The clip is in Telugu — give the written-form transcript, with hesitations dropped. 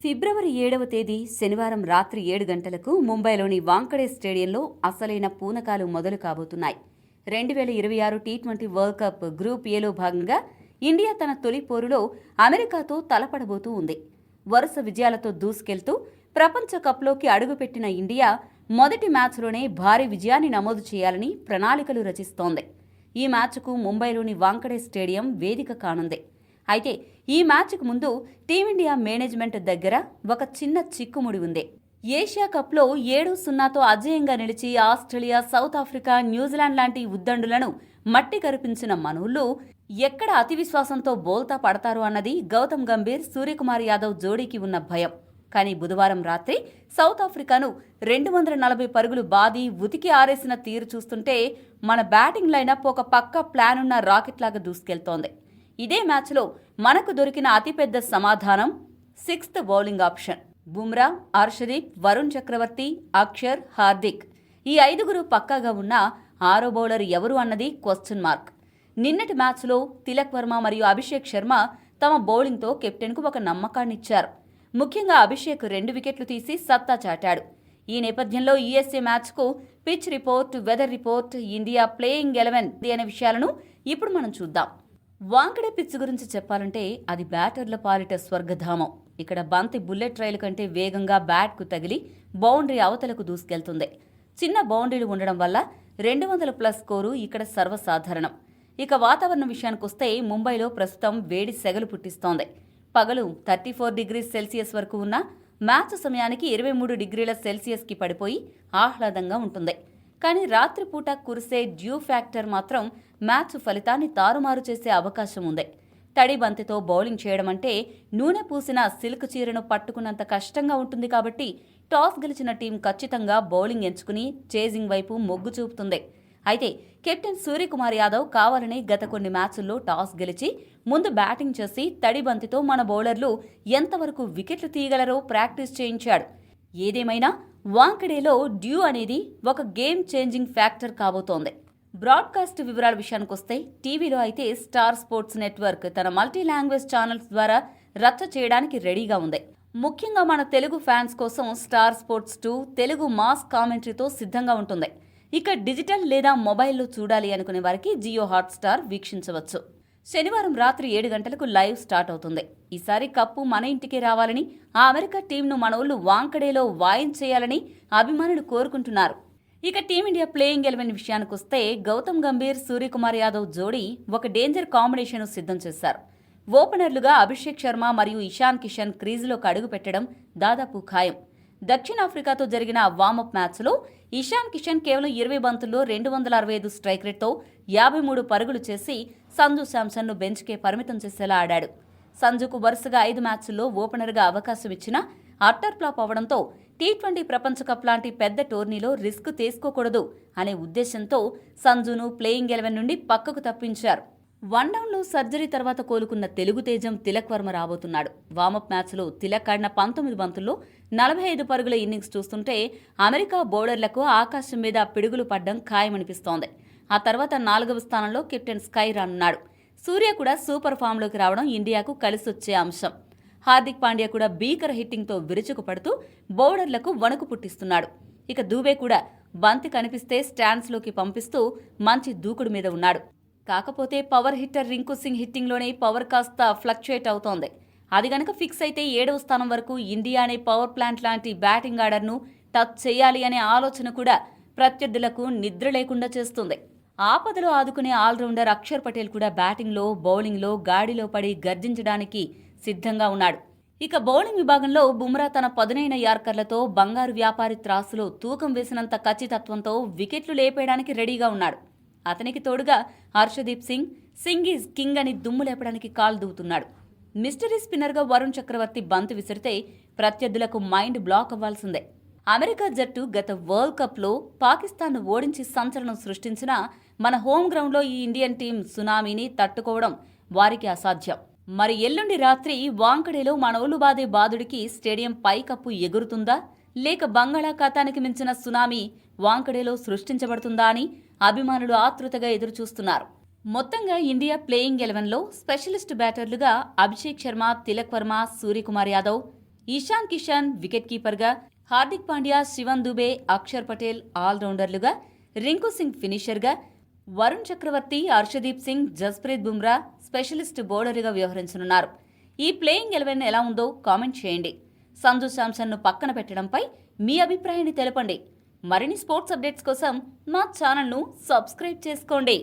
ఫిబ్రవరి 7వ తేదీ శనివారం రాత్రి 7 గంటలకు ముంబైలోని వాంఖడే స్టేడియంలో అసలైన పూనకాలు మొదలు కాబోతున్నాయి. 2026 టీ20 వరల్డ్ కప్ గ్రూప్ ఏలో భాగంగా ఇండియా తన తొలి పోరులో అమెరికాతో తలపడబోతూ ఉంది. వరుస విజయాలతో దూసుకెళ్తూ ప్రపంచ కప్లోకి అడుగుపెట్టిన ఇండియా మొదటి మ్యాచ్లోనే భారీ విజయాన్ని నమోదు చేయాలని ప్రణాళికలు రచిస్తోంది. ఈ మ్యాచ్కు ముంబైలోని వాంఖడే స్టేడియం వేదిక కానుంది. అయితే ఈ మ్యాచ్కు ముందు టీమిండియా మేనేజ్మెంట్ దగ్గర ఒక చిన్న చిక్కుముడి ఉంది. ఏషియా కప్లో 7-0తో అజేయంగా నిలిచి ఆస్ట్రేలియా, సౌత్ ఆఫ్రికా, న్యూజిలాండ్ లాంటి ఉద్దండులను మట్టి కరిపించిన మనోళ్లు ఎక్కడ అతి విశ్వాసంతో బోల్తా పడతారు అన్నది గౌతమ్ గంభీర్, సూర్యకుమార్ యాదవ్ జోడీకి ఉన్న భయం. కానీ బుధవారం రాత్రి సౌత్ ఆఫ్రికాను 240 పరుగులు బాది ఉతికి ఆరేసిన తీరు చూస్తుంటే మన బ్యాటింగ్ లైనప్ ఒక పక్క ప్లాన్ ఉన్న రాకెట్ లాగా దూసుకెళ్తోంది. ఇదే మ్యాచ్లో మనకు దొరికిన అతిపెద్ద సమాధానం 6th bowling option. Bumrah, Harshdeep, Varun Chakravarthy, Axar, Hardik ఈ 5గురు పక్కాగా ఉన్న 6వ బౌలర్ ఎవరు అన్నది క్వశ్చన్ మార్క్. నిన్నటి మ్యాచ్లో తిలక్ వర్మ మరియు అభిషేక్ శర్మ తమ బౌలింగ్తో కెప్టెన్కు ఒక నమ్మకాన్నిచ్చారు. ముఖ్యంగా అభిషేక్ 2 వికెట్లు తీసి సత్తా చాటాడు. ఈ నేపథ్యంలో యూఎస్ఏ మ్యాచ్కు pitch report, weather report, India playing 11 అనే విషయాలను ఇప్పుడు మనం చూద్దాం. వాంఖడే పిచ్ గురించి చెప్పాలంటే అది బ్యాటర్ల పాలిట స్వర్గధామం. ఇక్కడ బంతి బుల్లెట్ రైలు కంటే వేగంగా బ్యాట్కు తగిలి బౌండరీ అవతలకు దూసుకెళ్తుంది. చిన్న బౌండరీలు ఉండడం వల్ల 200+ స్కోరు ఇక్కడ సర్వసాధారణం. ఇక వాతావరణం విషయానికొస్తే ముంబైలో ప్రస్తుతం వేడి సెగలు పుట్టిస్తోంది. పగలు 34 డిగ్రీల సెల్సియస్ వరకు ఉన్న మ్యాచ్ సమయానికి 23 డిగ్రీల సెల్సియస్కి పడిపోయి ఆహ్లాదంగా ఉంటుంది. కానీ రాత్రిపూట కురిసే డ్యూ ఫ్యాక్టర్ మాత్రం మ్యాచ్ ఫలితాన్ని తారుమారు చేసే అవకాశం ఉంది. తడి బంతితో బౌలింగ్ చేయడం అంటే నూనె పూసిన సిల్క్ చీరను పట్టుకున్నంత కష్టంగా ఉంటుంది. కాబట్టి టాస్ గెలిచిన టీం ఖచ్చితంగా బౌలింగ్ ఎంచుకుని చేజింగ్ వైపు మొగ్గు చూపుతుంది. అయితే కెప్టెన్ సూర్యకుమార్ యాదవ్ కావాలని గత కొన్ని మ్యాచ్ల్లో టాస్ గెలిచి ముందు బ్యాటింగ్ చేసి తడి బంతితో మన బౌలర్లు ఎంతవరకు వికెట్లు తీయగలరో ప్రాక్టీస్ చేయించాడు. ఏదేమైనా వాంఖడేలో డ్యూ అనేది ఒక గేమ్ చేంజింగ్ ఫ్యాక్టర్ కాబోతోంది. బ్రాడ్కాస్ట్ వివరాల విషయానికొస్తే టీవీలో అయితే స్టార్ స్పోర్ట్స్ నెట్వర్క్ తన మల్టీ లాంగ్వేజ్ ఛానల్స్ ద్వారా రచ్చ చేయడానికి రెడీగా ఉంది. ముఖ్యంగా మన తెలుగు ఫ్యాన్స్ కోసం స్టార్ స్పోర్ట్స్ 2 తెలుగు మాస్ కామెంటరీతో సిద్ధంగా ఉంటుంది. ఇక డిజిటల్ లేదా మొబైల్లో చూడాలి అనుకునే వారికి జియో హాట్స్టార్ వీక్షించవచ్చు. శనివారం రాత్రి 7 గంటలకు లైవ్ స్టార్ట్ అవుతుంది. ఈసారి కప్పు మన ఇంటికే రావాలని, ఆ అమెరికా టీంను మనోళ్లు వాంఖడేలో వాయించేయాలని అభిమానులు కోరుకుంటున్నారు. ఇక టీమిండియా ప్లేయింగ్ 11 విషయానికొస్తే గౌతమ్ గంభీర్, సూర్యకుమార్ యాదవ్ జోడీ ఒక డేంజర్ కాంబినేషన్ సిద్ధం చేశారు. ఓపెనర్లుగా అభిషేక్ శర్మ మరియు ఇషాన్ కిషన్ క్రీజులోకి అడుగు పెట్టడం దాదాపు ఖాయం. దక్షిణాఫ్రికాతో జరిగిన వార్మప్ మ్యాచ్లో ఇషాన్ కిషన్ కేవలం 20 బంతుల్లో 265 స్ట్రైక్ రేట్తో 53 పరుగులు చేసి సంజు శాంసన్ను బెంచ్కే పరిమితం చేసేలా ఆడాడు. సంజుకు వరుసగా 5 మ్యాచ్ల్లో ఓపెనర్గా అవకాశం ఇచ్చినా అట్టర్ ఫ్లాప్ అవడంతో టీ20 ప్రపంచ కప్ లాంటి పెద్ద టోర్నీలో రిస్క్ తీసుకోకూడదు అనే ఉద్దేశంతో సంజును ప్లేయింగ్ 11 నుండి పక్కకు తప్పించారు. వన్డౌన్లో సర్జరీ తర్వాత కోలుకున్న తెలుగు తేజం తిలక్ వర్మ రాబోతున్నాడు. వార్మప్ మ్యాచ్లో తిలక్ ఆడిన 19 బంతుల్లో 45 పరుగుల ఇన్నింగ్స్ చూస్తుంటే అమెరికా బౌలర్లకు ఆకాశం మీద పిడుగులు పడ్డం ఖాయమనిపిస్తోంది. ఆ తర్వాత 4వ స్థానంలో కెప్టెన్ స్కై రానున్నాడు. సూర్య కూడా సూపర్ ఫామ్లోకి రావడం ఇండియాకు కలిసొచ్చే అంశం. హార్దిక్ పాండ్యా కూడా భీకర హిట్టింగ్తో విరుచుకు పడుతూ బౌలర్లకు వణుకు పుట్టిస్తున్నాడు. ఇక దూబే కూడా బంతి కనిపిస్తే స్టాండ్స్లోకి పంపిస్తూ మంచి దూకుడు మీద ఉన్నాడు. కాకపోతే పవర్ హిట్టర్ రింకు సింగ్ హిట్టింగ్లోనే పవర్ కాస్త ఫ్లక్చుయేట్ అవుతోంది. అది గనక ఫిక్స్ అయితే 7వ స్థానం వరకు ఇండియా అనే పవర్ ప్లాంట్ లాంటి బ్యాటింగ్ ఆర్డర్ను టచ్ చేయాలి అనే ఆలోచన కూడా ప్రత్యర్థులకు నిద్ర లేకుండా చేస్తుంది. ఆపదలో ఆదుకునే ఆల్రౌండర్ అక్షర్ పటేల్ కూడా బ్యాటింగ్లో, బౌలింగ్లో గాడిలో పడి గర్జించడానికి సిద్ధంగా ఉన్నాడు. ఇక బౌలింగ్ విభాగంలో బుమ్రా తన పదునైన యార్కర్లతో బంగారు వ్యాపారి త్రాసులో తూకం వేసినంత ఖచ్చితత్వంతో వికెట్లు లేపేయడానికి రెడీగా ఉన్నాడు. అతనికి తోడుగా హర్షదీప్ సింగ్ ఈజ్ కింగ్ అని దుమ్ము లేపడానికి కాలు దూవుతున్నాడు. మిస్టరీ స్పిన్నర్గా వరుణ్ చక్రవర్తి బంతి విసిరితే ప్రత్యర్థులకు మైండ్ బ్లాక్ అవ్వాల్సిందే. అమెరికా జట్టు గత వరల్డ్ కప్లో పాకిస్తాన్ను ఓడించి సంచలనం సృష్టించినా మన హోమ్ గ్రౌండ్లో ఈ ఇండియన్ టీం సునామీని తట్టుకోవడం వారికి అసాధ్యం. మరి ఎల్లుండి రాత్రి వాంఖడేలో మనోళ్లు బాదే బాదుడికి స్టేడియం పైకప్పు ఎగురుతుందా, లేక బంగాళాఖాతానికి మించిన సునామీ వాంఖడేలో సృష్టించబడుతుందా అని అభిమానులు ఆతృతగా ఎదురుచూస్తున్నారు. మొత్తంగా ఇండియా ప్లేయింగ్ 11లో స్పెషలిస్ట్ బ్యాటర్లుగా అభిషేక్ శర్మ, తిలక్ వర్మ, సూర్యకుమార్ యాదవ్, ఇషాన్ కిషాన్ వికెట్ కీపర్గా, హార్దిక్ పాండ్యా, శివన్ దుబే, అక్షర్ పటేల్ ఆల్రౌండర్లుగా, రింకు సింగ్ ఫినిషర్గా, వరుణ్ చక్రవర్తి, హర్షదీప్ సింగ్, జస్ప్రీత్ బుమ్రా స్పెషలిస్ట్ బౌలర్గా వ్యవహరించనున్నారు. ఈ ప్లేయింగ్ 11 ఎలా ఉందో కామెంట్ చేయండి. సంజు శాంసన్ను పక్కన పెట్టడంపై మీ అభిప్రాయాన్ని తెలపండి. మరిన్ని స్పోర్ట్స్ అప్డేట్స్ కోసం మా ఛానల్ను సబ్స్క్రైబ్ చేసుకోండి.